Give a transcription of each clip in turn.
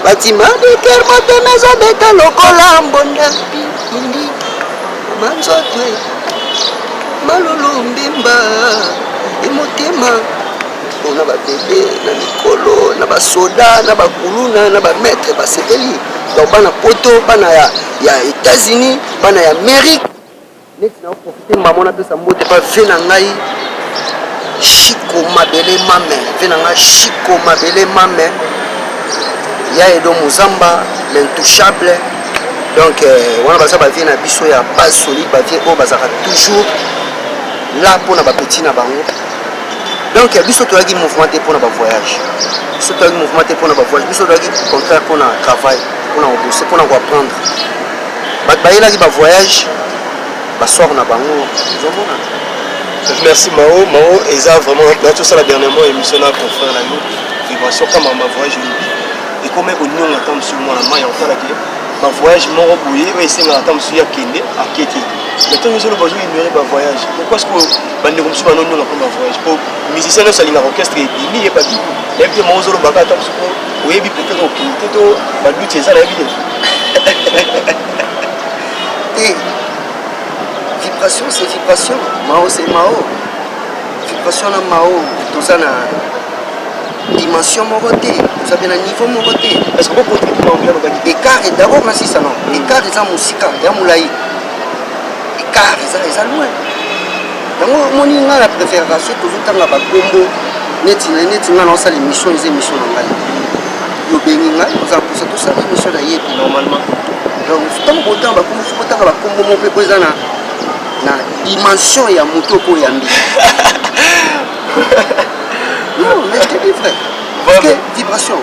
bâtiment de cœur motema ezobeta lokola mbonda indi manzotwe malulu mbimba emotema mpona babebe na mikolo na basoda na bakuluna na bametre basepeli donc bana poto bana ya États-Unis bana ya Amérique neti na profiter mama na pesa mbote pa ve na ngai Chico Mabele Mame ve na ngai Chico Mabele Mame ya Edo Muzamba l'intouchable donc wana baza bavie na biso ya base solide bavie oyo bazaka toujours là mpona bapeti na bango donc biso toyaki mouvement te mpona bavoyage biso toyaki mouvement te mpona bavoyage biso toyaki contraire mpona travail mpona kobose mpona koapprendre bato bayelaki bavoyage basware na bango ozomona. Merci Mao. Mao eza vraiment tout ça la dernièrement émission na confrère na yo vibration kama ma voyage et comme on attend sur moi la main en tant que ma voyage mon rebouillé et c'est nga attend sur ya kende aketi mais tant que le besoin ignorer ma voyage pourquoi est-ce que bande comme sur non na ma voyage pour musicien no salinga orchestre et ni et pas dit et puis Mao zolo baka attend sur oui bi peut-être au kende to ba but c'est ça la vie et vibration c'est vibration Mao c'est Mao vibration na Mao tout ça na dimension moroté vous avez un niveau moroté est-ce que vous pouvez dire écart et d'abord na sisa non écart eza musika ya mulai écart eza loin yango moni nga la préfération toujours tanga bakombo neti nga na osala émission na ngai yobengi ngai oza posa tosala émission na ye normalement donc tant autant bakombo faut tanga bakombo mo pe poza na dimension ya moto po yambi non mais je te dis vrai parce que vibration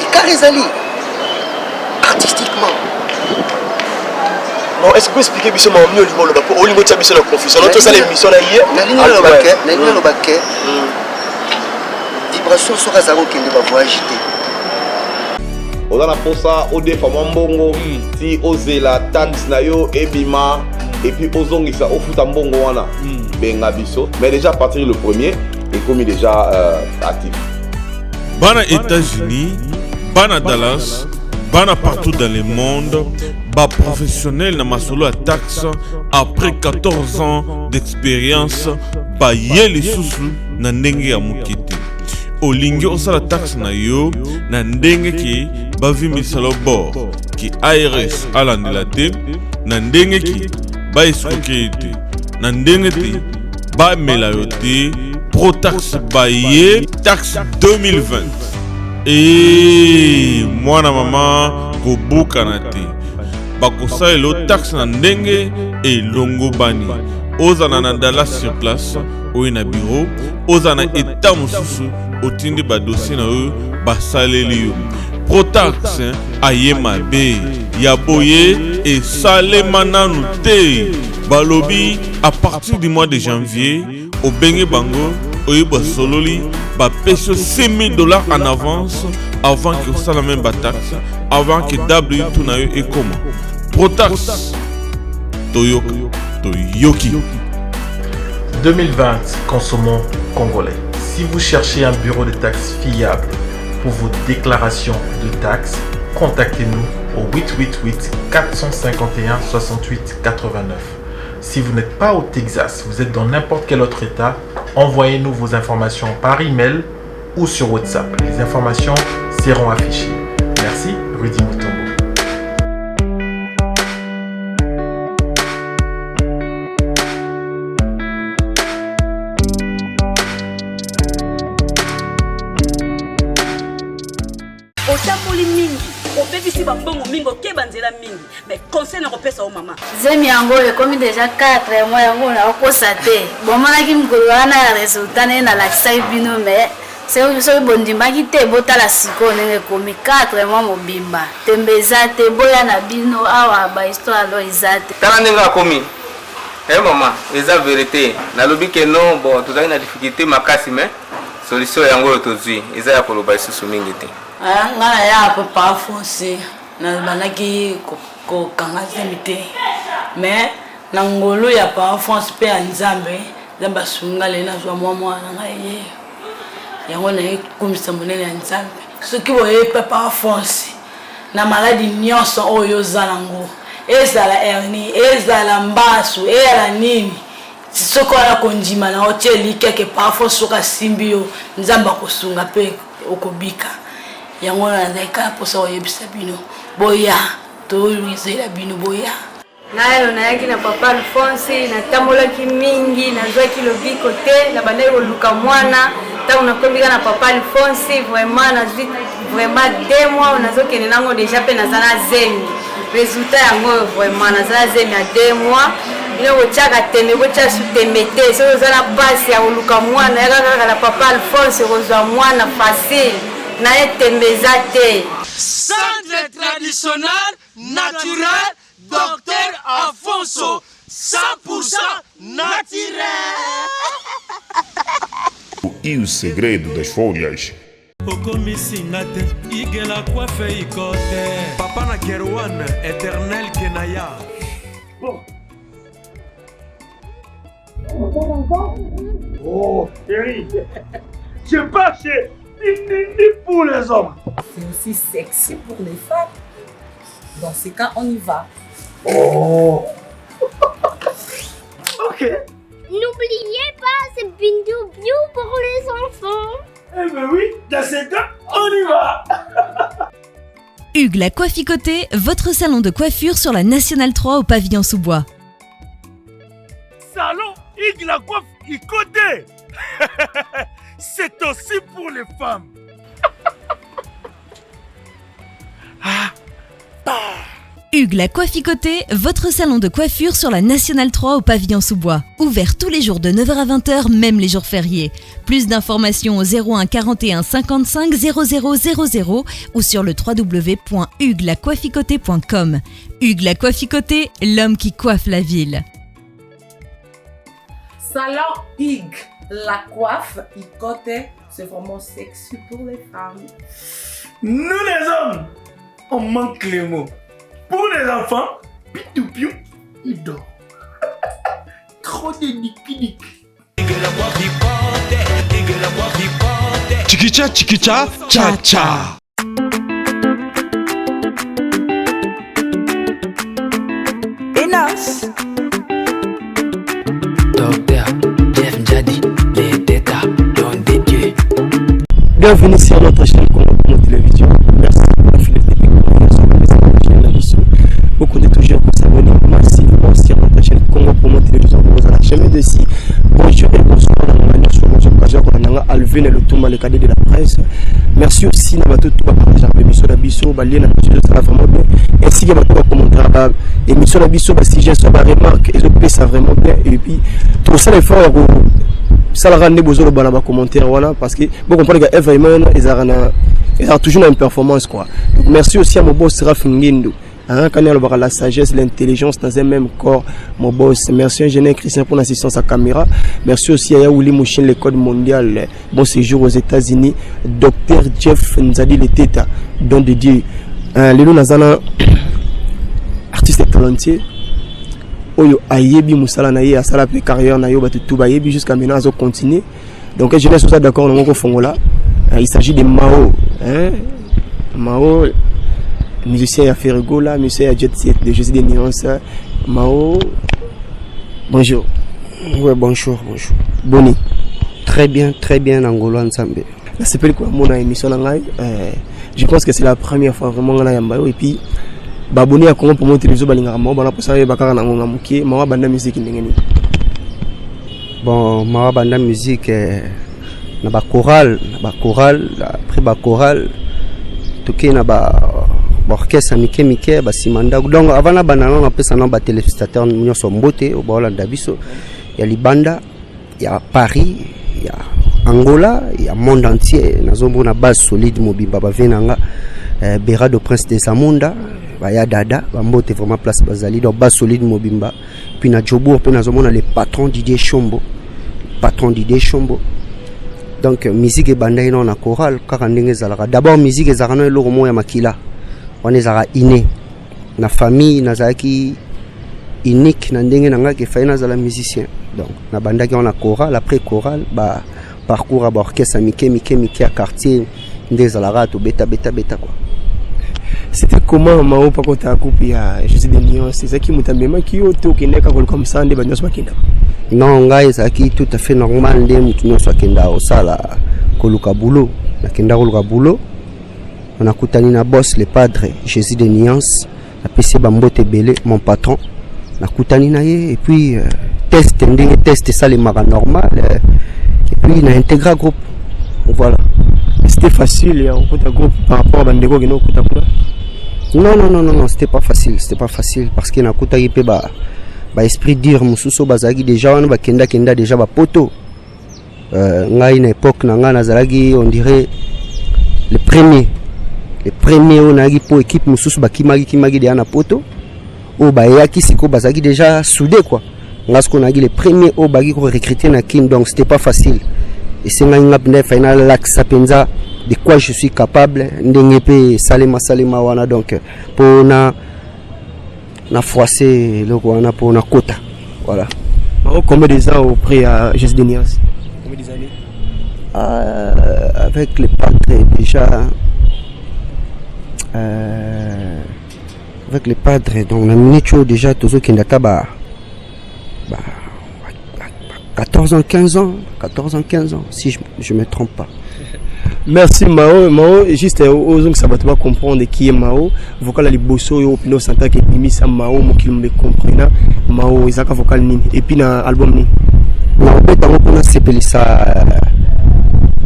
écart ezali artistiquement bon est-ce que vous expliquez biso ma mieux le ba pour olingo tia biso la confusion non tout ça l'émission là hier na ligne lo baké vibration sera zaro kende ba voyage te oza na posa odefa mwa mbongo ti ozela taxe na yo ebima et puis ozongisa ofuta mbongo wana benga biso mais déjà à partir le premier ekomi déjà actif bana États-Unis bana Dallas bana partout dans le monde ba professionnel na masolo ya taxe après 14 ans d'expérience ba ye lisusu na ndenge ya mokete olingi osala taxe na yo na ndenge ki bavimisa lo bord ki ARS alandela te na ndenge ki ba escroquer te na ndenge te ba mela yo te Protax baye taxe 2020 et mwana mama kobuka na te bakosa lo taxe na ndenge elongo bani ozana na Dallas sur place oyo na bureau ozana état mosusu otindi ba dossier na eux basaleli yo Protax aye mabe ya boye et salema nanu te balobi à partir du mois de janvier au bengi bango oyiba sololi ba pèse $6,000 en avance avant que ça la même taxe avant que W tout na yo et comment Protax Toyoki 2020 consommons congolais. Si vous cherchez un bureau de taxes fiable pour vos déclarations de taxes, contactez-nous au 888 451 68 89. Si vous n'êtes pas au Texas, vous êtes dans n'importe quel autre état, envoyez-nous vos informations par email ou sur WhatsApp. Les informations seront affichées. Merci, Rudy Mutombo. Otamoli mingi, obebisi bambongo mingi, okebanzela mingi, mais conseil na kopesa o mama. Zemi yango ekomi déjà 4 mois yango na kosa te. Bomonaki mkolo wana ya resultat na lakisa bino mais c'est bondimaki te botala siko ndenge komi 4 mois mobimba. Tembeza te boya na bino awa ba histoire lo izate. Tala ndenge akomi. Maman, eza vérité. Nalobi ke non bon, tozali na difficulté makasi mais solution yango tozui. Eza ya koloba isusu mingi te. Ngana ya papa foncer na banaki ko kanga zemite mais na ngolo ya pa France pe ya Nzambe Nzamba sunga le na zwa mwa na ye yango na ekomisa monene ya nzambe soki boyepe parfonce na maladi nyonso oyo oza nango ezala hernie ezala mbasu eyala nini soki wana kondima na otie likeke parfois soki asimbi yo nzambe akosunga mpe okobika yango nazali kaka mposa oyebisa bino boya toyizela bino boya nayo nayaki na papa Alphonse natambolaki mingi nazwaki lobiko te na bandaki koluka mwana ntango nakombika na papa Alphonse vraiment nazwi vraiment 2 mois nazokende nango déjà mpe naza na zemi résultat yango vraiment naza na zemi ya 2 mois bino kotiaka tembe kotia su tembe te soki oza na mpasi ya koluka mwana yaka kaka na papa Alphonse kozwa mwana facile naye tembe eza te. Centre traditionnel naturel Docteur Alfonso, 100% naturel. E o segredo das folhas. Okomisingate, igela coiffe ikote. Papa na Kerouan, éternel Kenaya. Bon. Oh, chérie, je pas chez ni pour les hommes. C'est aussi sexy pour les femmes. Dans ces cas, on y va. Oh. Ok. N'oubliez pas, c'est Bindu Bio pour les enfants. Eh ben oui, dans ces cas, on y va. Hugues la Coifficoté, votre salon de coiffure sur la Nationale 3 au pavillon sous-bois. Salon Hugues la Coifficoté. C'est aussi pour les femmes. Hugues la Coifficoté, votre salon de coiffure sur la Nationale 3 au pavillon sous-bois. Ouvert tous les jours de 9h à 20h, même les jours fériés. Plus d'informations au 01 41 55 00 00 ou sur le www.huguelacoifficoté.com. Hugues la Coifficoté, l'homme qui coiffe la ville. Salon Hugues la Coifficoté, c'est vraiment sexy pour les femmes. Nous les hommes, on manque les mots. Pour les enfants, pitou-piou, il dort. Trop de niki-niki. Chiquicha, chiquicha, cha-cha. Enos. Docteur Jeff Njadi, les d'état, don des dieux. Bienvenue sur notre chaîne Congo Télévision. Merci pour la fidélité. Vous connaissez toujours vous abonner massivement sur notre chaîne Congo Promo Télévision. Vous allez jamais de si. Bonjour et bonsoir. On a Alvin et le Touma, le cadet de la presse. Merci aussi à tout le monde qui a l'émission d'Abisso, Balien, ça va vraiment bien. Ainsi que tout le commentaire, l'émission d'Abisso, si j'ai ça, remarque, et je ça vraiment bien. Et puis, tout ça, les frères, ça la rendre besoin de commentaire, voilà, parce que vous comprenez que vraiment, ils ont toujours une performance, quoi. Donc, merci aussi à mon boss, Raph Nguindo. Quand on a la sagesse, l'intelligence dans un même corps, mon boss. Merci ingénieur Christian pour l'assistance à caméra. Merci aussi à Yaouli Mouchin, le code mondial. Bon séjour aux États-Unis. Docteur Jeff Nzadi le Teta, don de Dieu. Lélo Nazana, artiste talentueux. Oyo ayebi musala na ye asala pe carrière na yo batu tout bayebi jusqu'à maintenant azo continuer. Donc je suis d'accord on ngo fongola. Il s'agit de Mao, hein? Mao musicien à Fergola, musicien à Jet Set de Jésus des Nuances. Mao, bonjour. Ouais, bonjour, bonjour. Boni. Très bien, Angolo Nzambe. Ça s'appelle quoi mon émission là? Je pense que c'est la première fois vraiment on a yambayo et puis baboni à Congo pour monter les balinga mao bana posa bakara na ngonga mukie mawa banda musique ndengeni. Bon, mawa banda musique na ba chorale, après ba chorale toké na ba orchestre mike ba simanda. Donc avant na banana on pesa na ba téléspectateurs nyonso mbote au Bolanda biso. Il y a Libanda, il y a Paris, il y a Angola, il y a monde entier. Nazombo na base solide mobimba ba venanga Bera de Prince de Samunda. Ya dada bambote vraiment place bazali donc bas solide mobimba puis na Jobour puis nazomona les patrons Didier Chombo donc musique ebandai na chorale kaka ndenge ezalaka d'abord musique ezalaka na eloko moya makila on ezalaka inné na famille nazalaki unique na ndenge nanga ke faina zala musicien donc na bandaki on a chorale après chorale ba parcours à orchestre mike à quartier des alarato beta quoi. C'était comment Mao pas quand groupe ya José de Nuance, c'est ça qui mutamema qui auto qui n'est qu'à comme ça ndeba nyos bakenda. Non ngai ça qui tout à fait normal ndé mutu nyos bakenda au sala koluka boulot nakenda koluka boulot on a kutani na boss le padre Jésus de Nuance a PC Bambote Belé mon patron na kutani na ye et puis test ça les maras normal et puis il a intégré groupe voilà. C'était facile ya au groupe par rapport à bandeko qui no kutakula. Non, c'était pas facile parce qu'il y a un peu de esprit dur mususo bazagi déjà on va kenda déjà ba poto nga une époque nga nazalagi on dirait les premiers on a pour équipe mususo ba kimagi de na poto o ba yaki siko bazagi déjà soudé quoi nga ce qu'on a dit les premiers au bagi ko recruter na kin donc c'était pas facile et c'est nga ngapne final l'axe penza de quoi je suis capable ndengepe salema wana donc pour na froisser le wana pour na quota voilà. Combien des ans auprès à Jésus de Nuance? Combien des années? Avec les padres déjà avec les padres donc la minute déjà toujours qui n'ata 14 ans 15 ans si je me trompe pas. Merci Mao juste aux gens qui savent pas comprendre qui est Mao vocal les bosso yo pino santa que bimisa Mao mo qui me comprendre Mao izaka vocal nini et puis na album ni na obeta ngo pona sepeli ça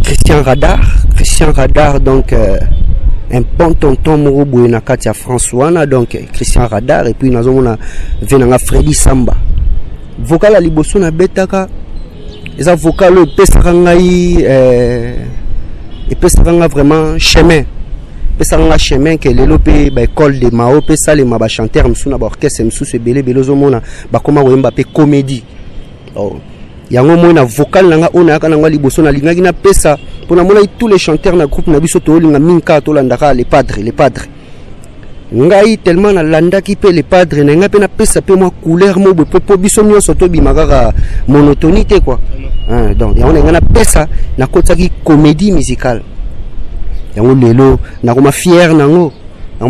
Christian Radar donc un bon tonton moro boye na Katia François donc Christian Radar et puis nazo mona venanga Freddy Samba vocal ali bosso na betaka eza vocal o pesaka ngai et puis ça va vraiment chemin que les lopé ba école de Mao pe ça les ma ba chanteur msuna ba orchestre msusu belé zomona ba koma wemba pe comédie oh yango mona vocal nanga ona kana ngwa liboso na lingaki na pesa pona mona tous les chanteurs na groupe na biso to linga minka to landaka les padres ngai tellement na landaki pe les padres na ngape na pesa pe moi couleur mo po biso nyonso to bimaka monotonité quoi. Donc on a pesa na kotaki comédie musicale yango lelo na koma fier nango na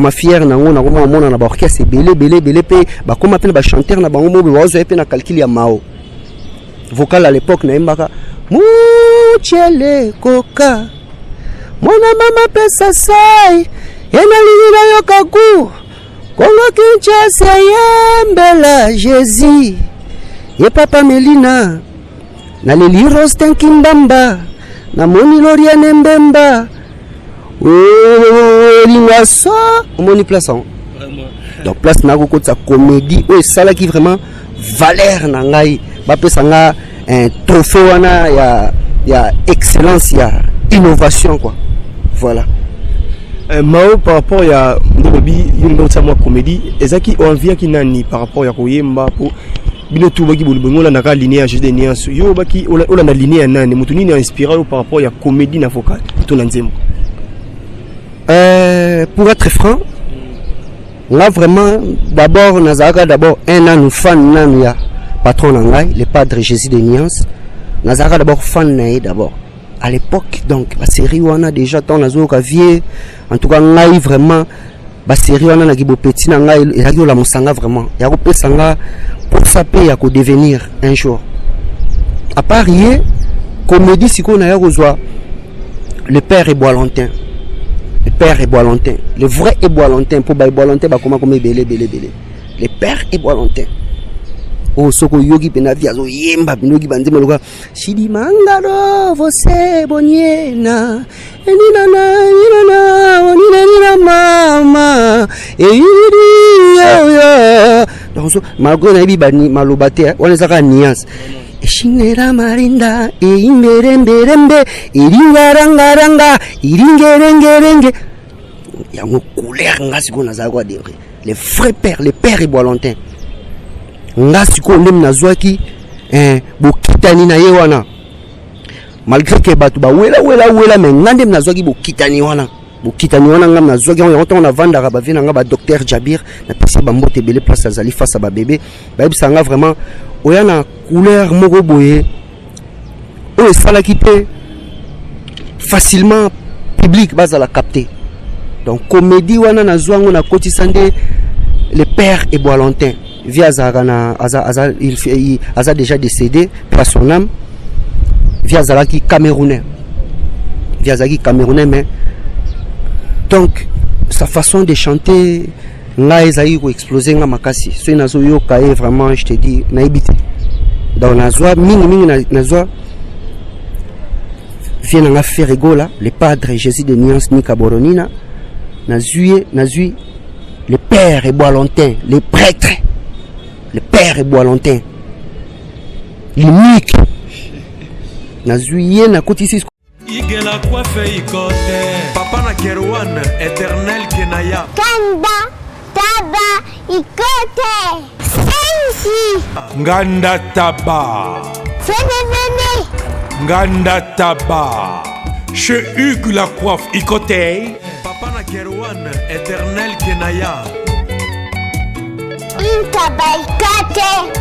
koma mona na ba orchestre belé pe ba koma pe ba chanteur na bango mo ba zo pe na calcul ya Mao vocal à l'époque na imbaka muchele koka mona mama pesa sai yana lingina yokaku Kongo Kinshasa yembela Jésus ye papa Melina na leli rosten kimbamba na moni loria nembemba linga so moni place donc place na ko sa comédie o sala qui vraiment valeur na ngai ba pesa nga un trophée wana ya excellence ya innovation quoi voilà. Mao par rapport à Ndobi yimba tsamwa comédie ezaki envie ki nani par rapport ya koyemba pour bino tout baki bolibongo na ka linéa Jésus de Nuance yo baki ola na linéa nani mutu nini inspiré par rapport ya comédie na vocal tout na nzembo. Pour être franc là vraiment d'abord nazaka d'abord un an fan nanu ya patron nangai le padre Jésus de Nuance nazaka d'abord fan na d'abord à l'époque donc la série wana déjà tant nazo ka vie en tout cas ngai vraiment ba série wana na kibo petit na ngai ya la musanga vraiment ya ko pesanga pour ça paye à devenir un jour à part hier comédie siko na ya kozwa le père et Boilantin le vrai et Boilantin pour ba Boilantin ba comment belé le père et Boilantin o soko yogi pena viazo yemba binogi banzima loka shidi mangaro você boniena nina mama donc so malgré na bibani malobate on les a Nuance Shinera marinda imberemberembe iringaranga iringerenge yango couleur ngasi ko naza kwa dire les vrais pères les pères et Boilantin ngasi ko ndem nazwaki bokitani na ye wana malgré que batu ba wela mais ngandem nazwaki bokitani wana ngam nazwaki on a vandaka ba vina nga ba docteur Jabir na pesi ba mbote belé place azali face à ba bébé ba bisanga vraiment oyana couleur moko boye o esala ki pe facilement public base à la capter. Donc comédie wana na zwango na kotisande le père et Boalentin via Zagana il a déjà décédé par son âme via Zalaki camerounais mais donc sa façon de chanter nga ezali ko exploser nga makasi so nazo yo kae vraiment je te dis na ibité dans la joie mingi na joie vient nga Ferregola le padre Jésus de Nuance Nika Boronina nazui le père et Boalentin les prêtres le père et Boalentin l'unique nazui na kotisi igela coiffe ikote papa na Kerwan éternel kenaya Kanda taba ikote sensi nganda taba Fenenene nganda taba chez Hugues la coiffe ikote papa na Kerwan éternel kenaya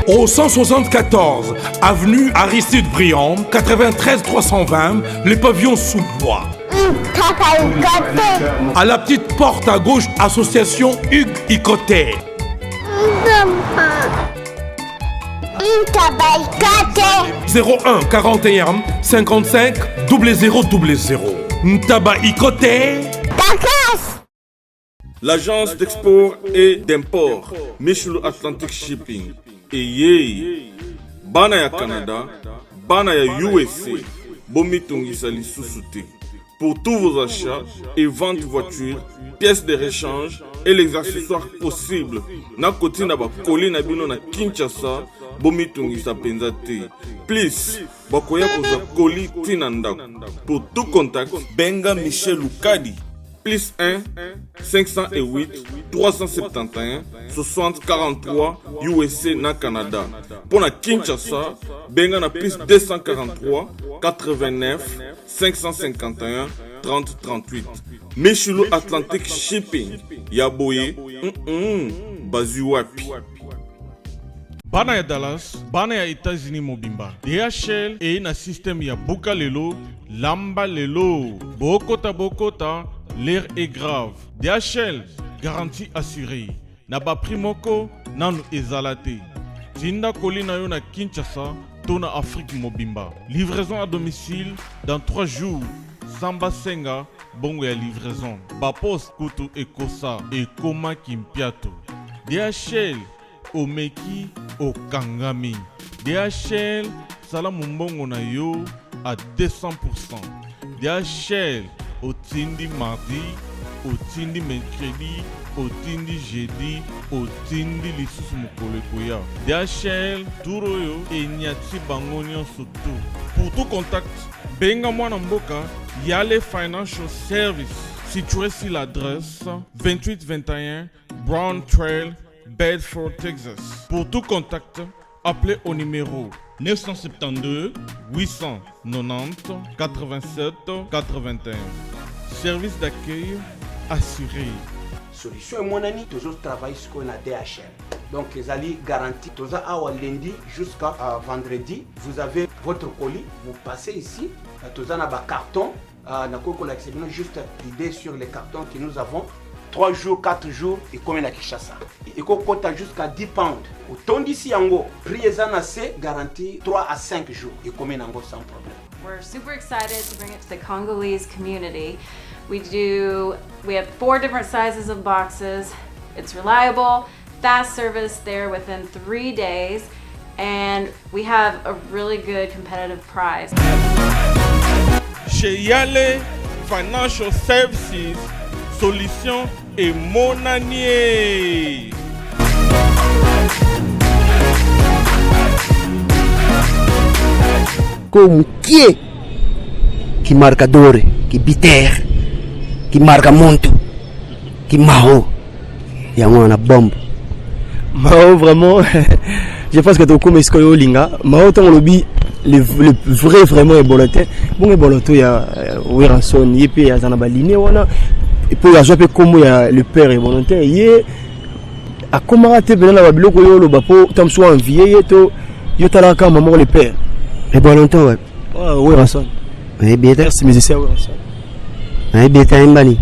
au 174 avenue Aristide Briand 93 320 le pavillon sous bois. À la petite porte à gauche, association Hugues Ikoté. 01 41 55 0000. Ntaba Ikoté. L'agence d'export et d'import Michel Atlantic Shipping et bana ya Canada, bana ya USA, bomitungisa lisusu te. Pour tous vos achats et ventes de voitures, pièces de rechange et les accessoires possibles, na koti na ba koli na bino na Kinshasa, bomitungisa penza te. Please, bakoya koza koli tina ndako. Pour tout contact, benga Michel Lukadi. Plus 1 508 371 60 43 USA na Canada. Pour la Kinshasa, benga na plus 243 89 551 30 38. Michelo Atlantic Shipping. Yaboye, Bazuapi. Bana ya Dallas, bana ya États-Unis mobimba. DHL et na système ya Buka lelo, Lamba lelo. Bokota, l'air est grave. DHL, garantie assurée. Naba primoko, nanu ezalate. Tinda kolina yo na Kinshasa, tona Afrique mobimba. Livraison à domicile dans 3 jours. Samba Senga, bongo ya livraison. Bapos kutu ekosa, ekoma kimpiato. DHL, omeki okangami. DHL, salamu mbongo na yo à 200%. DHL, otindi mardi, otindi mercredi, otindi jeudi, otindi lisusu mokolo ekoya. DHL, turoyo enyati bango nyonso tu. Pour tout contact, benga mwana mboka Yale Financial Service, situé sur l'adresse 2821 Brown Trail, Bedford, Texas. Pour tout contact, appelez au numéro 972 890 87 81. Service d'accueil assuré. Solution et mon ami, toujours travaille sur la DHL. Donc, les alliés garantis, toujours à lundi jusqu'à vendredi, vous avez votre colis, vous passez ici, toujours dans un carton, juste l'idée sur les cartons que nous avons. 3 jours, 4 jours, et comme la Kinshasa. Et qu'on compte jusqu'à 10 pounds. Autant d'ici en haut, prix assez garanti 3 à 5 jours, et comme en haut sans problème. We're super excited to bring it to the Congolese community. We have 4 different sizes of boxes. It's reliable, fast service there within 3 days, and we have a really good competitive price. Chez Yale Financial Services, solution et mon année. Como que marcador, que biter, que marca muito, que marro, et on a bombe. Mao vraiment, je pense que tu comme est-ce que yo linga, Mao ton lobby le vrai vraiment est volontaire. Bon est volontaire ya Weranson, yepe ya zana baline wana. Et puis il y a comme le père est volontaire. Il a commenté bien la biloko yo lo bapo tam so envié to yo talaka maman le père. Et volontaire ouais. Oui Ranson. Merci musicien. Mbani.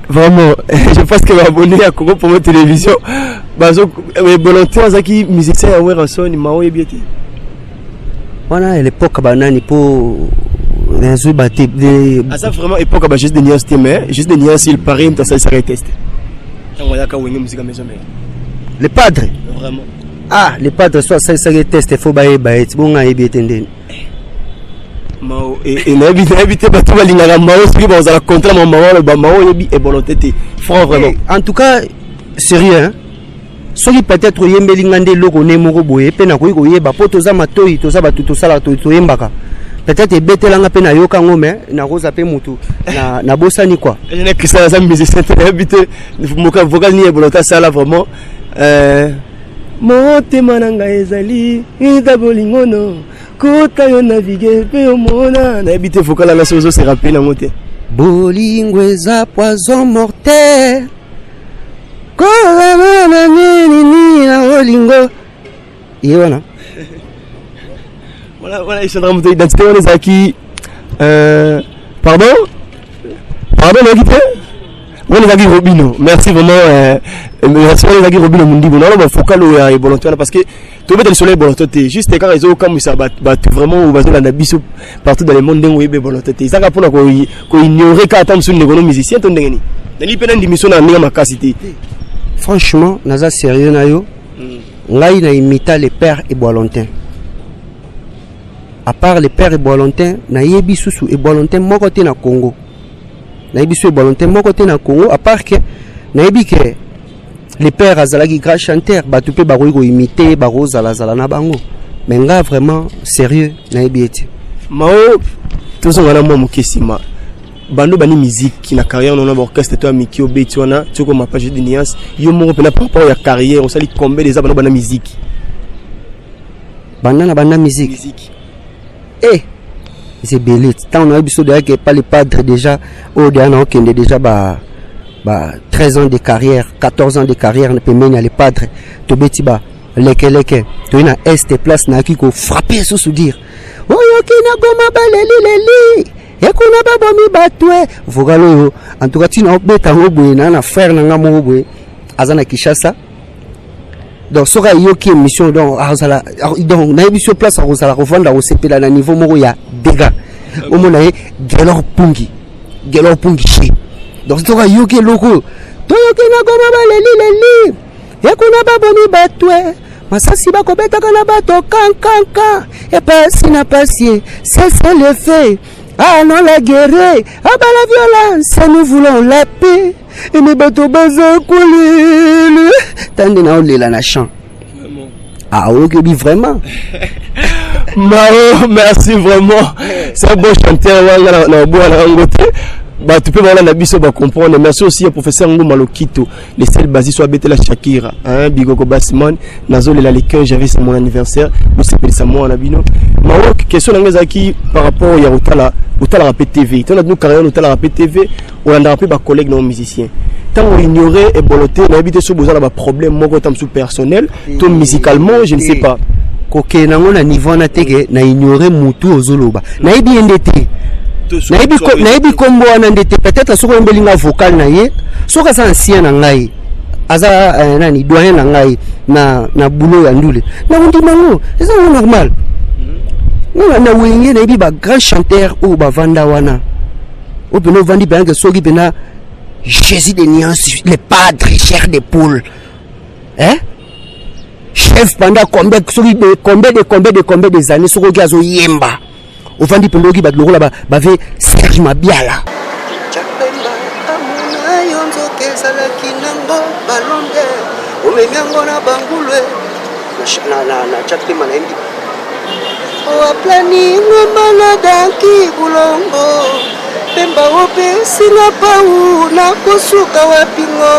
Vraiment, je pense que m'abonner à Congo pour ma télévision. Volontaire Zaki musicien à Weranson, Mao et Biété. Voilà, à l'époque, banani pour les battre. Ah, ça vraiment époque, juste des nuances, mais juste des nuances, il paraît, ça serait testé. Les padres. Vraiment. Ah, les padres, soit ça serait testé, il faut bailler, bon, à Biété. Mao et n'habitez pas tout la Mao, ce qui va contrat mon Mao, le Mao et volonté. Franc vraiment. En tout cas, sérieux, hein. Soki peut-être yembelingande loko ne moko boye pe na koyi koyeba po toza matoi toza batu tosala toyembaka peut-être ebetelanga pe na yoka ngome na koza pe mutu na bosani quoi. Je n'ai que ça musicien habité moka vocal ni volonté ça là vraiment motema nanga ezali ida bolingono kota yo naviguer pe omona na habité vocal na sozo se rappeler na moté bolingo eza poison mortel. Voilà, ils sont en train d'identité, on les a qui. Pardon, on a quitté. On les a qui Robino. Merci vraiment. Merci, on les a qui Robino Mundi. Bon, on va focal et volontaire parce que tout le monde est sur les volontaires. Juste quand ils ont comme ça, vraiment, on va dans la biso partout dans le monde où il y a volontaire. Ça va pour qu'on ignorer qu'à attendre sur les musiciens. On est ni peine d'émission à ma capacité. Franchement, naza sérieux na yo. Ngai na imita les pères et Boilantin. À part les pères et Boilantin, na yebi susu et Boilantin moko te na Congo. Na yebi susu et Boilantin moko te na Congo, à part que na yebi que les pères azalaki grand chanteur, ba tupe ba ko imiter ba rozala zala na bango. Mais nga vraiment sérieux na yebi eti. Mao tozo ngana mo mukesima. Bando bani musique na carrière on a orchestre toi Mikio Betiona tu comme ma page de nuance yo mo pena par rapport à carrière on sali combien des bando bana musique bana musique c'est belé tant on a biso de que pas les padres déjà au dernier qui est déjà 13 ans de carrière 14 ans de carrière ne peut mener les padres to beti ba leke to ina est place na ki ko frapper sous dire oh yo ki na goma baleli ekuna babomi batwe vogalo en tout cas tu n'as pas ngobwe na faire na ngamo ngobwe azana Kishasa donc soka yoki émission donc azala donc na émission place à Rosala revendre au CP na niveau moko ya dégâts au mona gelor pungi chi donc soka yoki loko to yoki na goma baleli ekuna babomi batwe masasi bakobeta kana bato kankanka et pas si na passer c'est le fait. Ah non la guerre, ah bah la violence, nous voulons la paix. Et mes bateaux bazar coulés. Tandis na olé la nachan. Ah ok oui vraiment. Mao, merci vraiment. C'est un bon chanteur na boa na ngote. Bah tu peux voir la biso ba comprendre. Merci aussi au professeur Ngo Malokito, les sel basé sur Betela Shakira, hein Bigoko Basman, nazo le cœur j'avais c'est mon anniversaire, vous c'est ça moi na bino. Mao question ngezaki par rapport ya utala rap TV. Tu as nous carrière utala rap TV, on a rappelé ba collègues non musiciens. Tant on ignorait et boloté, on habité sur besoin ba problème moko tam sous personnel, tout musicalement, je ne sais pas. Koke nango na niveau na teke na ignorer mutu ozoloba. Na ibi endete. Naibi kombo wana ndete peut-être soko embelinga vocal na ye soka sa ancien na ngai aza nani doyen na ngai na boulot ya ndule na ndima c'est normal na wenge naibi ba grand chanteur ou ba vanda wana ou beno vandi bien que soki bena Jésus de nuances les padres chers des poules hein chef pendant combien des années soko gazo yemba au fandi pendoki ba loko la ba ve Serge Mabiala chapenda amuna yonzo kesala kinango balonde omenyango na bangulwe na chapema na ndi o aplani ngoma na danki bulongo pemba ope singa pau na kosuka wapingo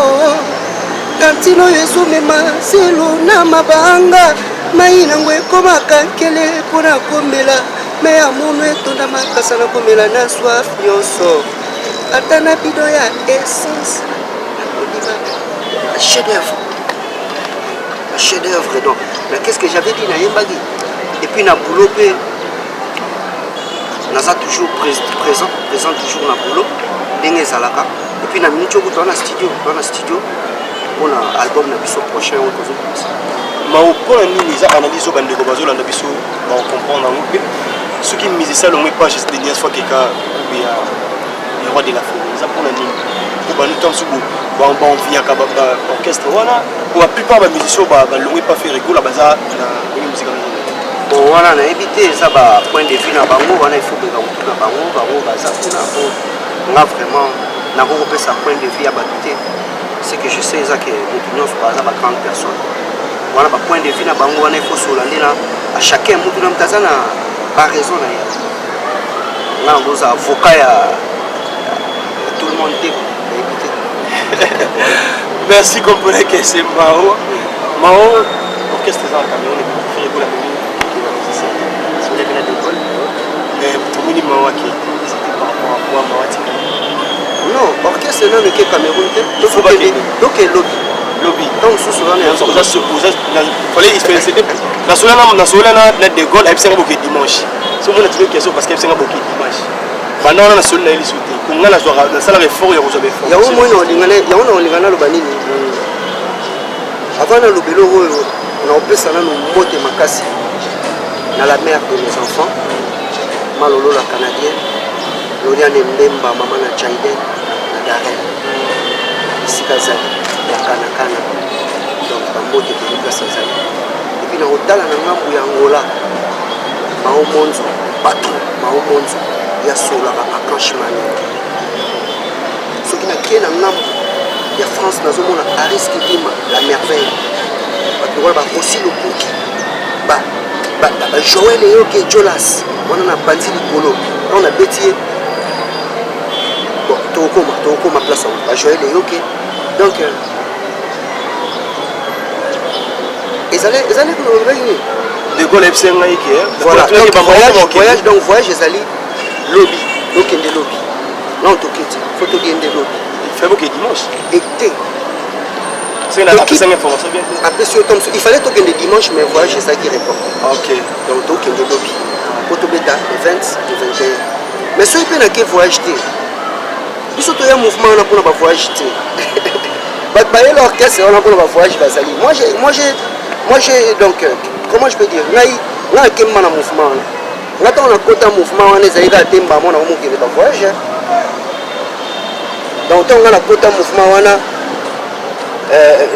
kantino yesu mema selo na mabanga maina ngwe koma kankele pona komela mais amour etonda makasa na komela na soif nyonso ata na bido ya essence nakodima chef d'œuvre donc mais qu'est-ce que j'avais dit na yembagi et puis na boulot pe naza toujours présent toujours na boulot ndenge ezalaka et puis na minute oyo toza na studio pour l'album na biso prochain oyo tozobimisa mpona nini eza analyse oyo bandeko bazolanda biso bacomprendre yango mpe soki musicien alongwe page dernière fois keka ya roi de la forêt eza mpona nini po banuta mosuku baenviaka baorchestre wana po baplupart bamusicien balongwe pa fe rekola baza na musika bon wana nayebi te eza bapoint de vue na bango wana ifo koyeba kutu na bango baza kuna po nga vraiment nakokopesa point de vue ya bato te ce que je sais eza ke motu nyonso baza bagrande personne wana bapoint de vue na bango wana ifo solande na à chacun motu na moto aza na baraison na ye nga nangoza avocat ya tout le monde te nayebi te merci comprenez que c'est Mao orchestre eza na Cameroun efere kola soulève la d'école mais tomoni Mao aki c'était par rapport à quoi Mao atika non orchestre nano eke Cameroun te toke lobby tant mosusu wana nasolana na de Gaulle ayebisenga boke dimanche somona tino question parce que ayebisenga boke dimanche banda wana nasoli na ye lisu te konga nasalaka effort ya kozwa baeffort yango na olingana aloba nini avant naloba eloko oyo naopesa nano mbote makasi na la mère de mes enfants malolo la canadienne loriane mbemba mama na Chaiden na Darren esika zali ya kanakana donc bambote tolipesa zali epuis na kotala na ngambu ya Angola Mao Monzo patron Mao Monzo ya solaka akanchemane soki nakie na ngambu ya France nazomona Aris Kidima la merveille bato lokola barosi lokuki Joël eyoke Jolas wana na bandi likolo on a beti ye bon tokoma place yango Joël eyoke donc ezali kolobaki nini de Gaulle ayebisenga ye ke voilà donc voyage ezali lobby tokende lobby non toketi fo togende lobby fait boke dimanche ete il fallait tokende dimanche mais voyage ezalaki reporté ok donc tokende lobby po tobeta le 20 le 21 mais soki mpe nake voyage te biso toya mouvement wana mpona bavoyage te bato bayela orchestre wana mpona bavoyage bazali moi j'ai donc comment je peux dire ngai akemba na mouvement wana nga ntango nakota mouvement wana ezali kaka te mbamo na omokende bavoyage donc ntango nga nakota mouvement wana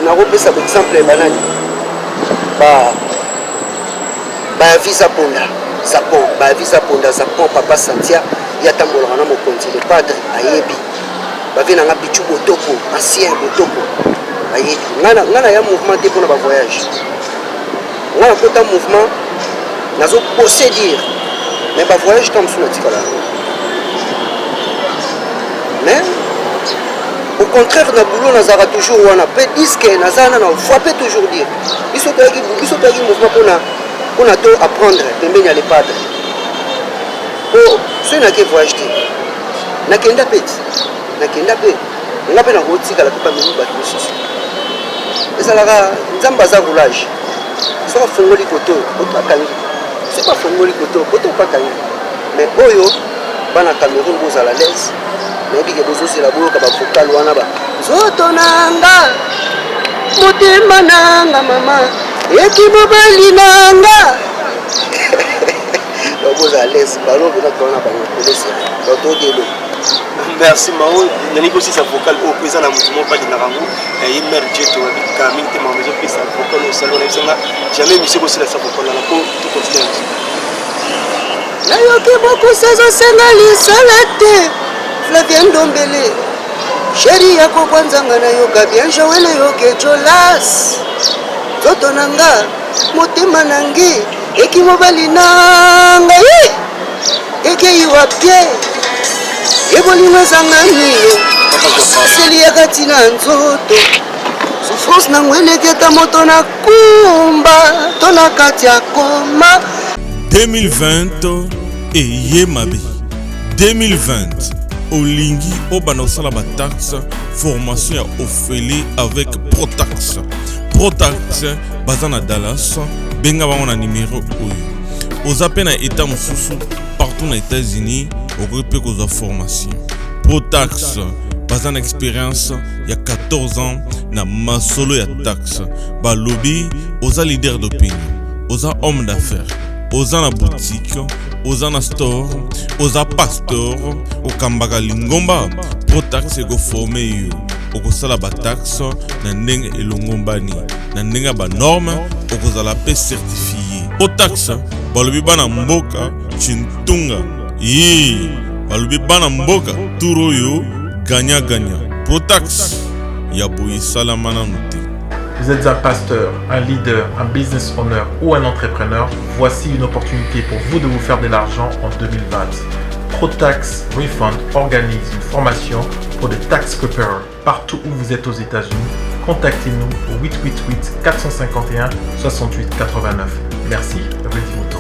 nakopesa baexemple banani bavisa ponda zapon papa santia ye atambolaka na mokonzi le padre ayebi bavi nanga bichu botoko ancien botoko ayebi nga na ya mouvement te mpona bavoyage nga nakota mouvement nazopose dire mais bavoyage ta mosu natikala mais au contraire na boulot nazalaka toujours wana mpe diske naza na frappe toujours dire biso toyaki mouvement mpona to apprendre pembeni ya le padre po soki nake voyage te nakenda mpe nga mpe nakotikala mpe pamemi bato mosusu ezalaka nzambe aza roulage soki afongoli koto akangi soki afongoli koto opakangi mais oyo bana Cameroun bozala lese nayebi ke bozozela boyoka bavokale wana nzoto nanga motema nanga mama eki mobali nanga bozala lese balobi nakona bango kolesa todelo merci Mao nalingi osisa vocal oyo mpo eza na motu moko balingaka yango ye mare jeto abikaka mingi te mama ezopesa vocal oyo osali wana ebisanga jamais misie kosilasa vocal wana mpo tokontinue nayoki bokusa ezosenga lisala te Flavien Dombele sheri yako kwanzanga nayoka bien Joel yoke Jolas zoto nanga motema nange eki mobali nanga ekeyiwa pie ebolingo ezanga niyo seli ya kati na nzoto souffrance nango eleketa moto na kumba to na kati ya koma 2020 eye mabe 2020 olingi obana osala bataxe formation ya ofele avec Protax baza na Dallas benga bango na numero oyo oza pe na état mosusu partout na États-Unis okoki pe kozwa formation. Protax baza na expérience ya 14 ans na masolo ya taxe. Balobi oza leader d'opinion, oza homme d'affaires, oza na boutique, oza na store, oza pasteur, okambaka lingomba. Protax ego forme yo okosala bataxe na ndenge elongombani na ndenge ba norme okozala pe certifié. Protax balobi bana mboka chintunga yi balobi bana mboka turo yo gagna gagna. Protax ya boyi salamana noté. Vous êtes un pasteur, un leader, un business owner ou un entrepreneur, voici une opportunité pour vous de vous faire de l'argent en 2020. Protax Refund organise une formation pour des tax preparers partout où vous êtes aux États-Unis. Contactez-nous au 888 451 68 89. Merci, Rudy Mouton.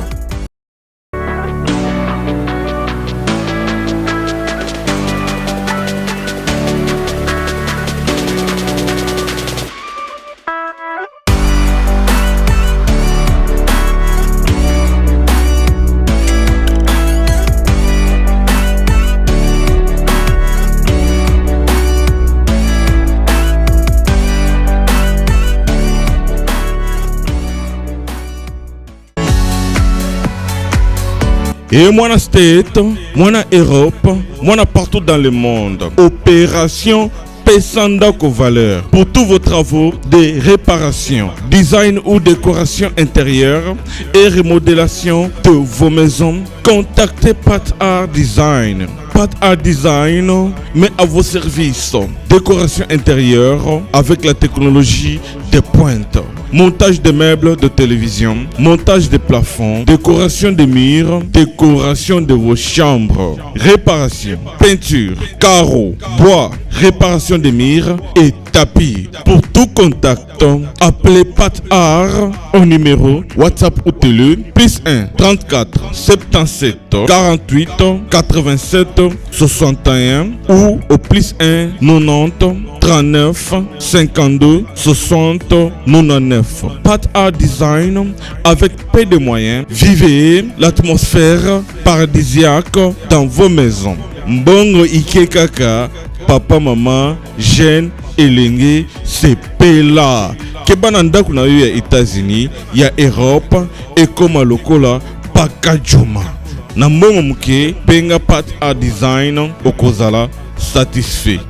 Et moi na State, moi na Europe, moi na partout dans le monde. Opération Pesandako Valeur. Pour tous vos travaux de réparation, design ou décoration intérieure et remodélation de vos maisons, contactez Pat Art Design. Pat Art Design met à vos services décoration intérieure avec la technologie de pointe. Montage de meubles de télévision, montage de plafonds, décoration des murs, décoration de vos chambres, réparation, peinture, carreaux, bois, réparation des murs et tapis. Pour tout contact, appelez Pat Art au numéro WhatsApp ou télé +1 34 77 48 87 61 ou au +1 90 39 52 60 99. Pat Art Design avec peu de moyens. Vivez l'atmosphère paradisiaque dans vos maisons. Mbongo Ike Kaka, papa, maman, jeune, elenge, c'est pela. Kebananda kuna yo ya États-Unis, ya Europe, et comme lokola pakajuma. Na mbongo muke, benga Pat Art Design, okozala satisfait.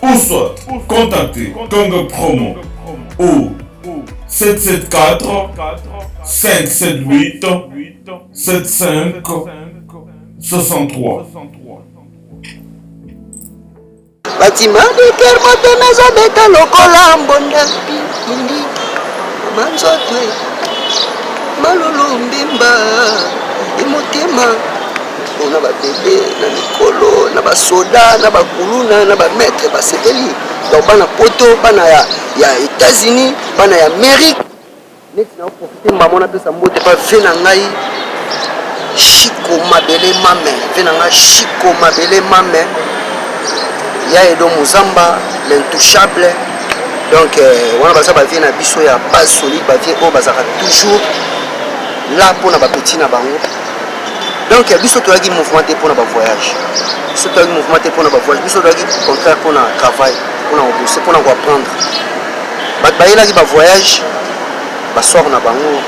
Ou soit contactez Congo Promo au 774 578 75 63. Batima de kermote nazobeta lokola mbonda pindi manzotwe malulu mbimba imotema on a bébé na mikolo na basoda na bakuluna na bamaître basepeli donc bana poto bana ya États-Unis bana ya Amérique neti na profiter mbamona pesa mbote pa ve na ngai Chico Mabele Mame ve na ngai Chico Mabele Mame ya Edo Muzamba l'intouchable donc wana baza bavie na biso ya base solide bavie oyo bazaka toujours là pour na bapeti na bango. Donc, biso toyaki mouvement pour na voyage. Biso toyaki mouvement pour na voyage. Biso toyaki contraire pour na travail, pour na bosser, pour na apprendre. Bat bayelaki ba voyage, ba soir na bango.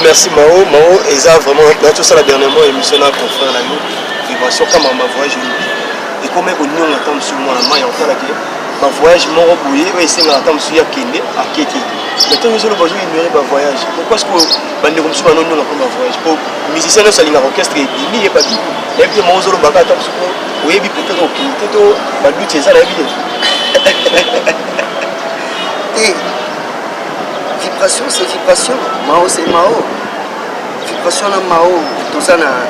Merci Mao. Mao eza vraiment tout ça la dernièrement émission na confrère na nous. Vibration comme ma voyage et comme on n'y entend sur moi na main en tant que ma voyage moro bouillé et c'est na entend sur ya kende à keti. Mais tant que je le besoin ignorer ma voyage. Pourquoi est-ce que bande comme ça non non comme voyage pour musicien ça linga orchestre et ni pas dit. Et puis moi zolo baka tant sur oui bi peut-être au kete ba lutte ça la vie. Et vibration c'est vibration. Mao c'est Mao. Vibration na Mao tout ça na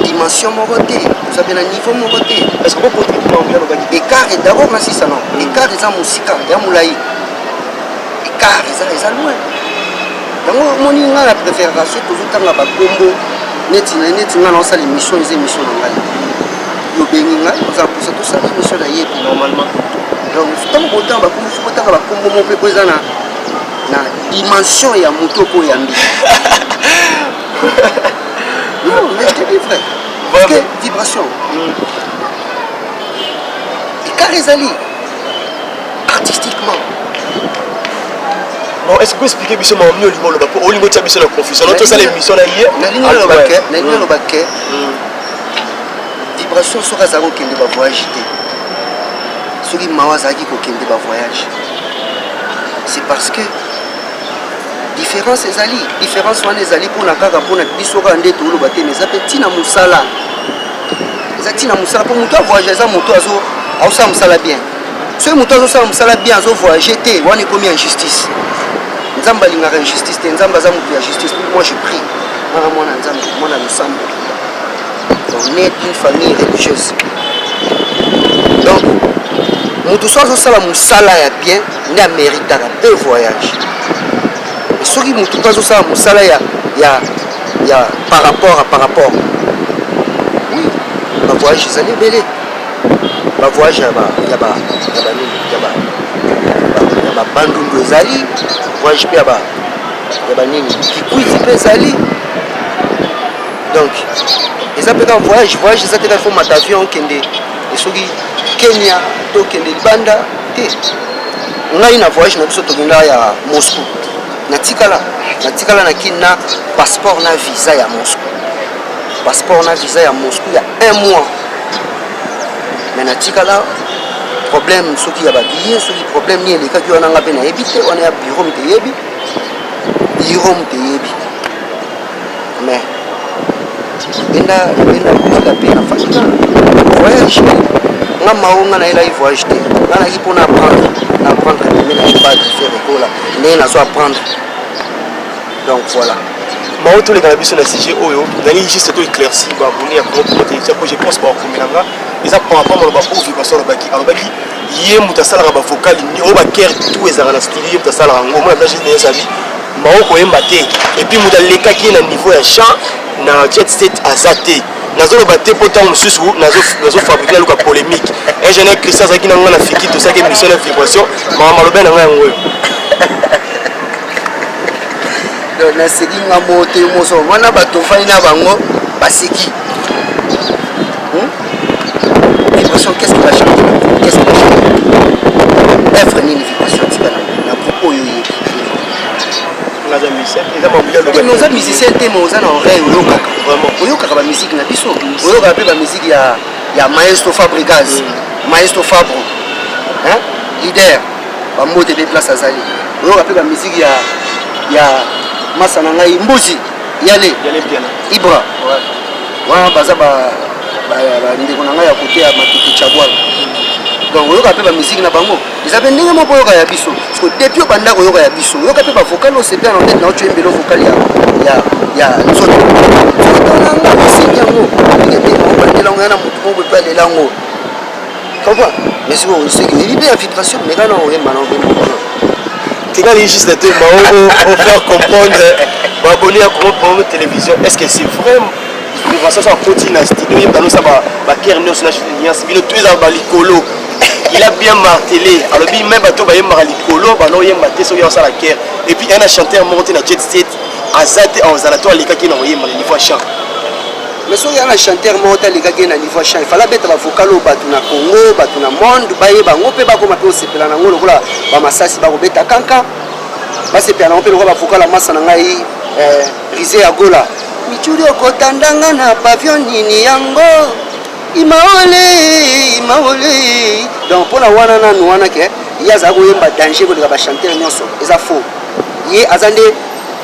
dimension mokoté, vous avez un niveau mokoté. Est-ce que vous pouvez dire écart est d'abord si ça non. Écart est en musique, il y a moulaï. Écart est à loin. Donc mon inga la préférence toujours quand la combo net on ça l'émission les émissions dans la. Yo benga, nous avons poussé tout ça l'émission là hier normalement. donc ntango botanga bakombo so botanga bakombo mo mpe po eza na dimension ya moto po oyambi. Non, mais je te dis vrai. Parce que vibration. Et Karizali, artistiquement. Bon, est-ce que vous pouvez expliquer monsieur Mamie Olimo le bapo Olimo tia monsieur la confusion. Non, tout ça l'émission là hier. Na ligne le baquet, na ligne le baquet. Vibration sur Azaro kende ba voyage té. Soki mawazaki ko kende ba voyage. C'est parce que différence ezali, différence wana ezali pona kaka pona biso ka ndeto lo baté mais ça petit na musala. Ezati na musala pour moto voyager ça moto azo ausa musala bien. Ce moto azo sa musala bien azo voyager té wana komi injustice. Nzamba lingaka injustice té nzamba za moto ya justice. Moi je prie. Mwana nzamba mwana lusambo. On est une famille religieuse. Donc moto azo sala musala ya bien na mérite un peu voyage. Soki moto azo sala musala ya par rapport. Oui, ba voyage ezali belé. Ba voyage ya ba bandundu ezali, voyage pe ya ba nini kikuizi pe ezali. Donc eza pe ka voyage eza te ka fo mata avion kende soki Kenya to kende Libanda te. Ngai na voyage na biso tokenda ya Moscou. Natikala na kina passeport na visa ya Moscou. Passeport na visa ya Moscou il y a 1 mois. Mais natikala problème soki ya ba billet soki problème ni eleka ki wana ngape na yebi te wana ya bureau mte yebi. Mais enda kuzika pe na fakika voyage nga maonga na ela voyage te ngana ki pona apprendre mais na pas de faire école mais na so apprendre. Donc voilà. Mao tous les gars biso na sujet oyo nani juste to éclairci ba boni ya comment protéger ko je pense ba ko minanga eza par rapport à ba ko vibration na baki alobaki yé mutasala ba vocal ni o ba care tout ezala na studio mutasala ngo moi na juste na sabi mao ko yemba te et puis mutaleka ki na niveau ya chant na jet set azate nazo ba te potan mususu nazo fabriquer luka polémique ingénieur Christian Zaki na ngana fiki to ça que mission de vibration mama lobe na ngo na seki nga mote moso wana bato fani na bango baseki. Vibration qu'est-ce qui va changer? Qu'est-ce qui va changer? Œuvre ni vibration tika na propos yo yebi. Nos amis musiciens te moza na oreille oyokaka vraiment oyokaka ba musique na biso oyokaka pe ba musique ya Maestro Fabregas Maestro Fabro hein leader ba mote be place azali oyokaka pe ba musique ya Masa na ngai mbuzi yale bien Ibra wana baza ba ndeko na ngai ya côté ya matiki chabwala. Donc oyoka pe ba musique na bango ezabé ndenge moko yoka ya biso parce que depuis banda ko yoka ya biso yoka pe ba vocal o sepia na tête na otu embelo vocal ya nzoto na nga musique yango ngete mo bandela ngana mutu mo pe ale lango comprends mais c'est bon c'est que il y a vibration mais quand on est malin Tika li juste de pour faire comprendre abonné à comment télévision est-ce que c'est vrai vibration ça continue na studio il y a ça ba kerne sur la alliance bino tous à balikolo il a bien martelé alors bien même bato ba yemba likolo ba no yemba te so ya ça la guerre et puis un chanteur monté na jet set azate en zalato alika ki na yemba le niveau chant mais so ya na chanteur monté alika ki na niveau chant il fallait mettre ba vocal au batu na Congo batu na monde ba yeba ngope ba ko ma pe sepela na ngolo kola ba masasi ba ko beta kanka ba sepela na ngope ko ba vocal la massa na ngai risé agola michuri okotandanga na pavillon nini yango imaole donc pour la wana na wana ke yaza ko yemba danger ko ba chanteur nyonso eza faux ye azande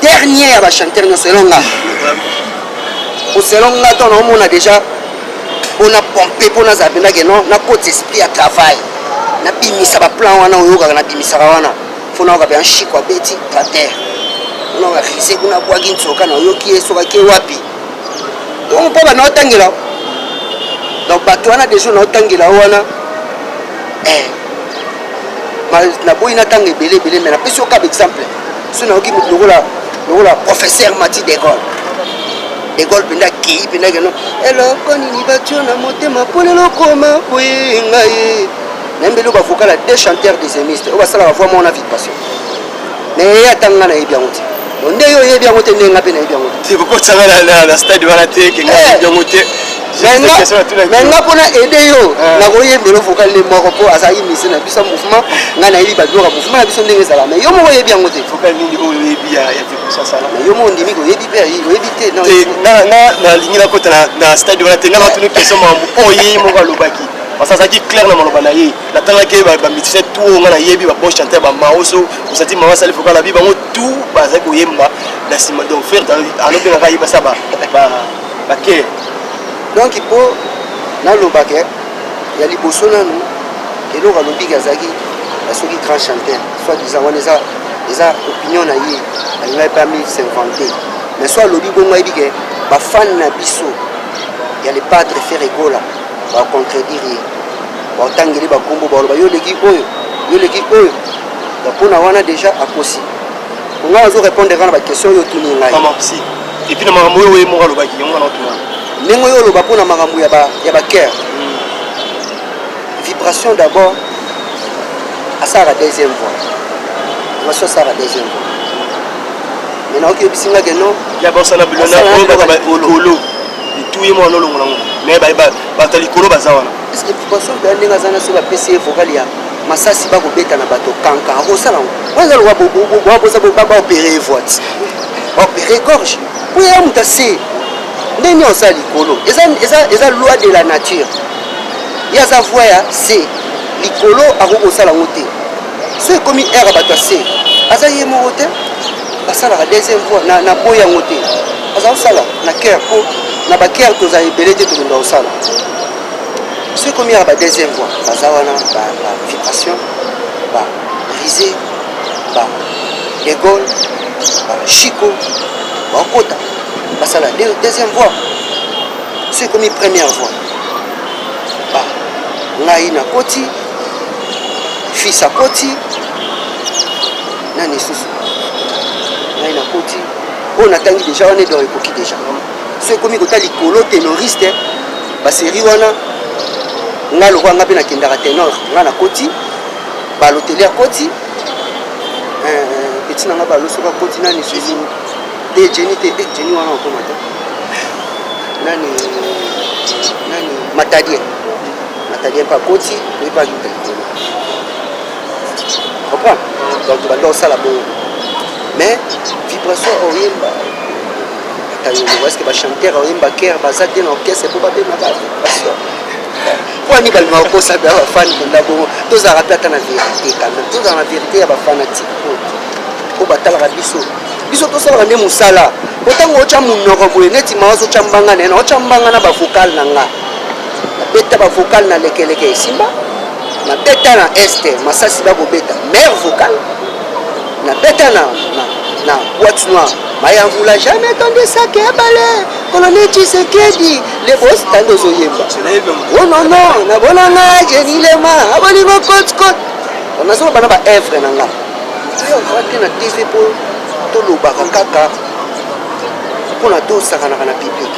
dernier ya ba chanteur nyonso elonga au selonga ton on a déjà on a pompé pour nous abenda que non na côté esprit à travail na bimisa ba plan wana oyoka na bimisa wana fona ka bien chiko beti ta terre on a risé kuna bwagi nsoka na yoki esoka ke wapi donc pas na otangela donc bato wana déjà na otangela wana na boina tangi belé mais na peso ka exemple so na oki lokola professeur Mati d'école école penda ki penda que non eloko nini batio na motema pole lokoma poyenga ye nembeli vocal à deux chanteurs des émistes on va ça la voix mon vibration mais ya tanga na yebi yango te nde yo yebi yango te ndenga pe na yebi yango te ko tsanga na stade wana te ke yebi yango te mais nga pona aider yo na ko yembelo vocal le moko po azali mise na biso mouvement nga na yebi ba dora mouvement na biso ndenge ezala mais yo mo yebi yango te vocal nini o yebi ya vibration sala yo mo ndimi ko yebi pe yo yebi te non na lingi na kota na stade wana te nga na tunu question mambo oyi mo ka lobaki parce que ça qui clair na maloba na ye na tanga ke ba mitise tout nga na yebi ba bon chanter ba maoso osati mama sali foka la bi bango tout ba za ko yemba na sima donc faire alo be nga yiba ça ba ke donc il faut na lobake ya liboso nanu elo ka lobi gazaki soki grand chanteur soit disant on eza opinion na ye alinga pas mis s'inventer mais soit lobi bongo yebi ke ba fan na biso ya les padres faire égola va contredire va tangeli ba kombo ba yo leki oyo da pona wana déjà akosi on va zo répondre à la question yo tuni ngai maman si et puis na makambo yo mo ka lobaki yango na tuna nengo yo loba pona makambo ya ba cœur vibration d'abord à ça la deuxième voix on va ça la deuxième voix maintenant que bisinga que non ya bossa na bilona ko olo tout y mo no longo mais ba tali kolo bazawana est-ce que vibration de ndenga zana so ba PC vocal ya masasi ba ko beta na bato kanka ko sala on va bo bosa ba opérer voix opérer gorge pour ya mutase ndeni osali kolo eza loi de la nature ya za voix ya c'est likolo akoko sala ngote so comme air bato c'est aza ye mo hotel basala la deuxième voix na boya ngote aza sala na cœur pour na ba cœur to za ebele te to ndo sala c'est comme ya ba deuxième voix baza wana ba vibration ba risé ba dégol ba chico ba kota basala deuxième voix c'est comme première voix ba ngai na koti fils à koti nani susu ngai na koti on a tangi déjà on est dans l'époque déjà c'est comme côté likolo ténoriste ba série wana nga lo kwanga pe na kendaka ténor nga na koti ba l'hôtel à koti petit nanga ba lo soka koti nani susu de Jenny wana ko mata nani matadien pas koti mais pas du tout comprends donc tu vas dans ça là mais vibration oyemba tayo est-ce que ba chanteur oyemba cœur bazate na orchestre pour ba be na ba vibration pour ni balma ko ça ba fan na bo tous a rappelé na vérité quand même tous en vérité ya ba fanatique ko batala biso to sala ne musala otango cha munoko boye neti mawazo cha mbanga nena ocha mbanga na ba vocal na nga beta ba vocal na lekeleke simba na beta na este masasi ba beta mer vocal na beta na boîte noire maya vula jamais entendu ça que balé colonel Tshisekedi les boss tando zo yemba oh non na bonanga Jenny Lema aboli ko kot on a so bana ba œuvre na nga yo va na TV pour to lobaka kaka mpona tosakanaka na public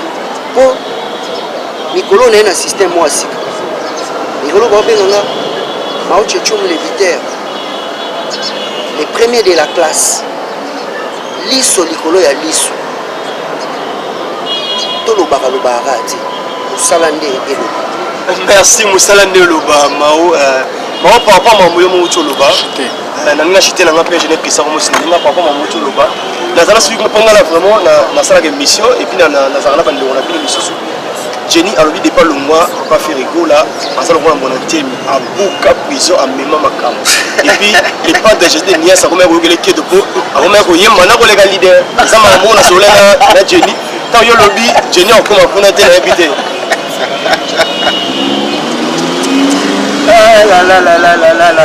mpo mikolo na ye na système mwa sika mikolo babenganga Mao Tse-tung le leader les premiers de la classe liso likolo ya liso tolobaka lobaka te mosala nde eloba merci mosala nde eloba Mao par rapport à mon mot choloba nanga acheté nanga pe je n'ai pris ça comme si nanga par rapport à mon choloba nazala celui qui me prend là vraiment na sala de mission et puis nazala na bande on a une mission Jenny a envie de pas le mois pas faire égola parce qu'on a mon thème à Buka prison à même makam et puis les pas de jeter nia ça comme le quai de peau à comme ko yema na ko les leader ça m'a mona sur la Jenny tant yo lobby Jenny on comment pour na télé habité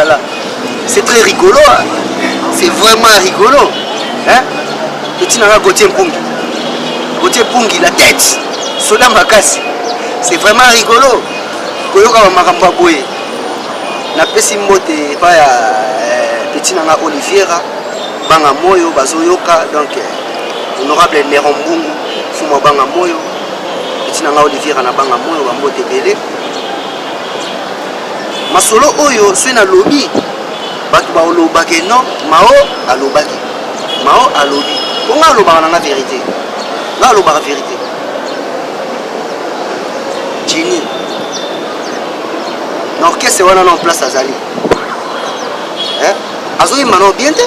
là. C'est très rigolo, hein? C'est vraiment rigolo. Hein? Petit nana Gauthier Pungi, la tête, Soda Makasi. C'est vraiment rigolo. Koyoka Makampa Boye. Na pesi mbote pa ya petit nana Oliviera, Banga Moyo, Bazoyoka, donc honorable Néron Mbungu, Fuma Banga Moyo, petit nana Oliviera na Banga Moyo, Bambote Belé. masolo oyo soki na lobi bato balobaki non Mao alobaki Mao alobi po nga alobaka na nga vérité nga alobaka vérité Jini na orchestre wana na en place azali azoyemba na bien te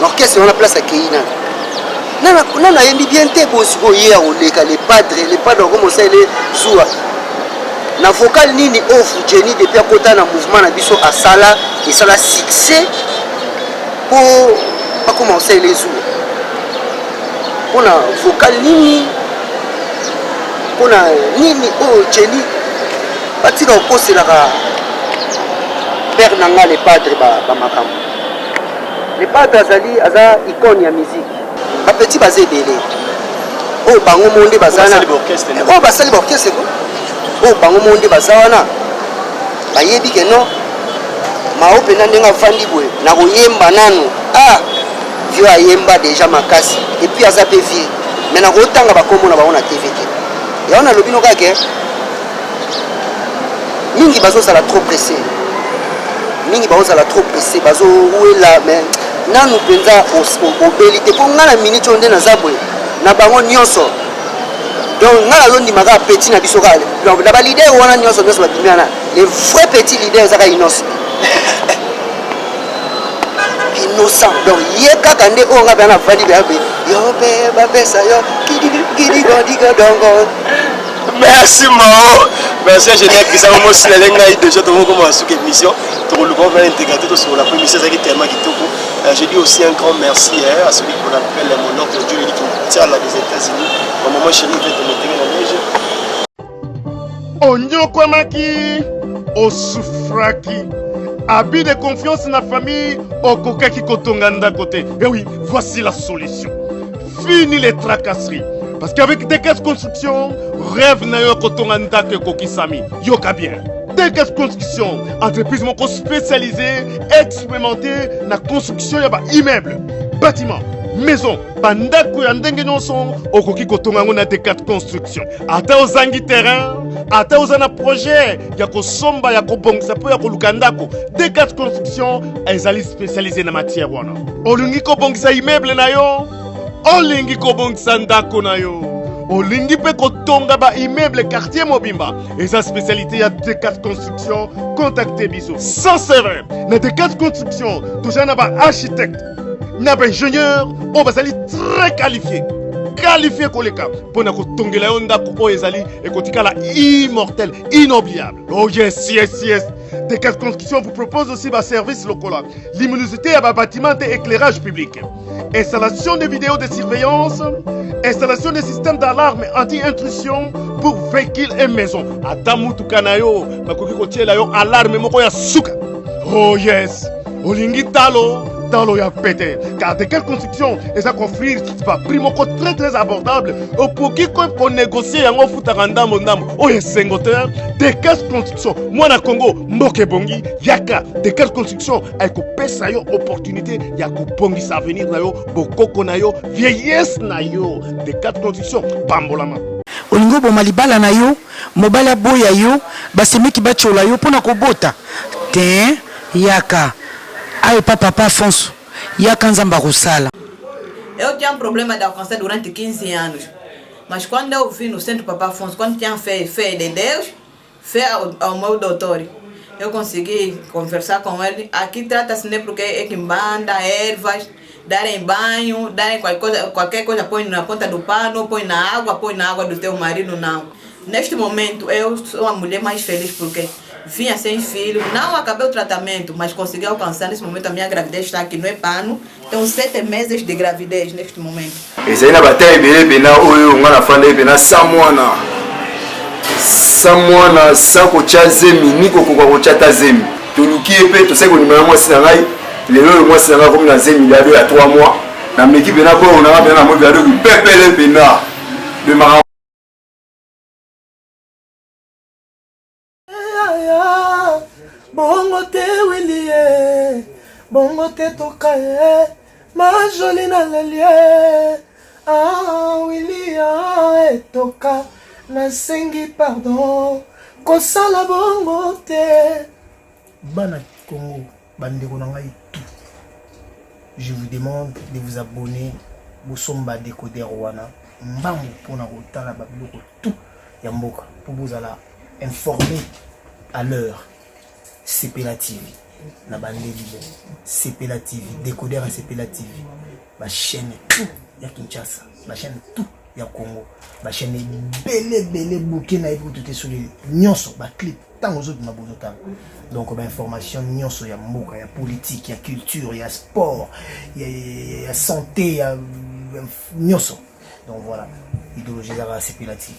na orchestre wana place akei nana yembi bien te po sikoyo ye ya koleka le padre akomosa ele zuwa na vocal nini ofu Jenny depuis akota na mouvement na biso asala esala succès po akomosa ele zuwa mpona vocal nini mpona nini oyo Jenny batika kokoselaka père na nga le padre bamakambo le padre aza icône ya musique bapeti baza ebele oyo bango monde baza wana oyo basali baorchestre oyo bango monde baza wana bayebi ke non Mao mpena ndenge afandi boye na koyemba nano vio ayemba deja makasi epuis aza mpe vie me na kotanga bakombo na bango na tv te yango nalobi no kake mingi bazozala trop pressé mingi bazozala trop pressé bazowela me nanu mpenza obeli te mpo ngai na miniti oyo nde naza boye na bango nyonso donc ngai nazondimaka petit na biso kaka na balider wana nyonso babimi wana le vrai petit leader ezaka innocent innocent donc ye kaka nde oyo ngai mpe na vandi beabe yo mpe bapesa yo kidigodongo. Merci Mao. Merci à Général Christian Mosi na lenga i déjà tout comme sur émission. Tout le monde va intégrer tout sur la première c'est qui tellement qui tout. Je dis aussi un grand merci à celui qu'on appelle mon oncle Dieu qui tient là des États-Unis. Au moment chéri fait de me tenir la neige. Onyoko maki osufraki. Abus de confiance na famille okokaki kotonganda côté. Eh oui, voici la solution. Fini les tracasseries. Parce qu'avec TKS Construction, rêve na yo kotonganda ke kokisami. Yoka bien. TKS Construction, entreprise moko spécialisée, expérimentée na construction ya ba immeuble, bâtiment, maison, bandako ya ndenge nyonso okoki kotonga ngo na TKS Construction. Ata ozangi terrain, ata ozana projet ya kosomba ya kobongisa po ya koluka ndako, TKS Construction ezali spécialisée na matière wana. Olingi kobongisa immeuble na yo, olingi kobongisa ndako na yo, olingi pe kotonga ba immeuble quartier mobimba, et sa spécialité ya TKS Construction, contactez biso. Sans serveur, na TKS Construction, toujours na ba architecte, na ba ingénieur, on va aller très qualifié koleka pona kotongela yo ndako oyo ezali ekotikala immortel, inoubliable. Oh yes. TKS Construction vous propose aussi ba service local, luminosité à bâtiment et éclairage public, installation de vidéos de surveillance, installation de systèmes d'alarme anti-intrusion pour véhicules et maisons. Adamu tukanayo bakoki kotiela yo alarme moko ya suka. Oh yes, olingi talo ya pété, car TKS Construction eza offrir ba prix moko très abordable opoki ko négocier yango futaka ndambo oyo sengoteur. TKS Construction mwana Congo mboke bongi yaka TKS Construction ekopesa yo opportunité ya kopongisa avenir na yo, bokoko na yo, vieillesse na yo. TKS Construction pambolama olingo boma libala na yo, mobala boya yo, basemeki bachola yo pona kobota te yaka ayo papa Afonso yaka nzamba kusala. Eu tinha problema de alcançar durante 15 anos, mas quando eu vim no centro Papa Afonso, quando tinha fé de Deus, fé ao meu doutor, eu consegui conversar com ele. Aqui trata-se nem porque é que banda ervas, darem banho, darem qualquer coisa, põe na ponta do pano, põe na água do teu marido, não. Neste momento eu sou a mulher mais feliz porque vinha sem filho, não acabei o tratamento, mas consegui alcançar. Nesse momento a minha gravidez está aqui, não é pano. Tenho 7 meses de gravidez neste momento. Essa aí na batalha bebê na oyo ngana fanda bebê na samwana sako chazemi niko kwa chata zemi tulukie pe to seko ni mama sina ngai lelo moi sina ngai comme na zemi ya 2 à 3 mois na meki bena bo na bena mo bia do pepele bena de mara bongo te wilie bongo te tokaye ma jolie na lelie wilia etoka nasengi pardon kosala bongo te bana Congo bandeko na ngai tout. Je vous demande de vous abonner au Somba Décodeur Wana mbangu pour na kotala babiloko tout ya mboka pour vous alla informer à l'heure. CPLA TV na bandeli bo CPLA TV Décodeur à CPLA TV ba chaîne tout ya Kinshasa ba chaîne tout ya Congo ba chaîne belé bouquet na ebo tout sur les nyonso ba clip tant aux autres na bonota donc ba information nyonso ya mboka ya politique ya culture ya sport ya santé ya nyonso donc voilà idéologie à CPLA TV.